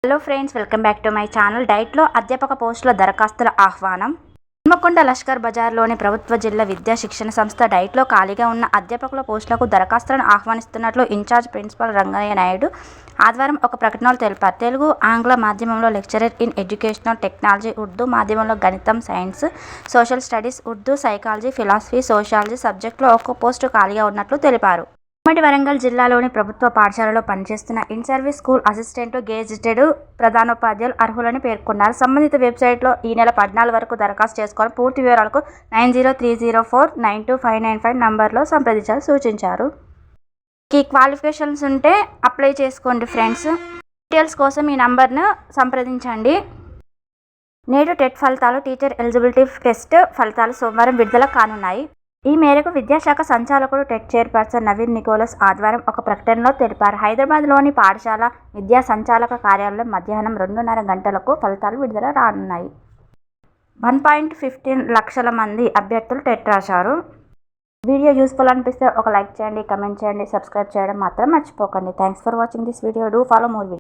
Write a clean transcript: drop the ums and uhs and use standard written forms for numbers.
Hello friends, welcome back to my channel. డైట్లో అధ్యాపక పోస్టుల దరఖాస్తుల ఆహ్వానం. హన్మకొండ లష్కర్ బజార్లోని ప్రభుత్వ జిల్లా విద్యా శిక్షణ సంస్థ డైట్లో ఖాళీగా ఉన్న అధ్యాపకుల పోస్టులకు దరఖాస్తులను ఆహ్వానిస్తున్నట్లు ఇన్ఛార్జ్ ప్రిన్సిపల్ రంగయ్య నాయుడు ఆదివారం ఒక ప్రకటనలో తెలిపారు. తెలుగు, ఆంగ్ల మాధ్యమంలో lecturer in educational technology, Urdu మాధ్యమంలో గణితం, science, social studies, Urdu, psychology, philosophy, sociology సబ్జెక్టులో ఒక్కో పోస్టు ఖాళీగా ఉన్నట్లు తెలిపారు. ఉమ్మడి వరంగల్ జిల్లాలోని ప్రభుత్వ పాఠశాలలో పనిచేస్తున్న in service school assistant, gazetted ప్రధానోపాధ్యాయులు అర్హులని పేర్కొన్నారు. సంబంధిత వెబ్సైట్లో ఈ నెల 14 వరకు దరఖాస్తు చేసుకోవాలి. పూర్తి వివరాలకు 9030492595 నంబర్లో సంప్రదించాలని సూచించారు. ఈ క్వాలిఫికేషన్స్ ఉంటే అప్లై చేసుకోండి ఫ్రెండ్స్. డీటెయిల్స్ కోసం ఈ నంబర్ను సంప్రదించండి. నేడు టెట్ ఫలితాలు, టీచర్ ఎలిజిబిలిటీ టెస్ట్ ఫలితాలు సోమవారం విడుదల కానున్నాయి. ఈ మేరకు విద్యాశాఖ సంచాలకుడు టెట్ చైర్పర్సన్ నవీన్ నికోలస్ ఆదివారం ఒక ప్రకటనలో తెలిపారు. హైదరాబాద్లోని పాఠశాల విద్యా సంచాలక కార్యాలయంలో మధ్యాహ్నం 2:30 గంటలకు ఫలితాలు విడుదల రానున్నాయి. 1.15 లక్షల మంది అభ్యర్థులు టెట్ రాశారు. వీడియో యూస్ఫుల్ అనిపిస్తే ఒక లైక్ చేయండి, కమెంట్ చేయండి, సబ్స్క్రైబ్ చేయడం మాత్రం మర్చిపోకండి. Thanks for watching this video. Do follow more video.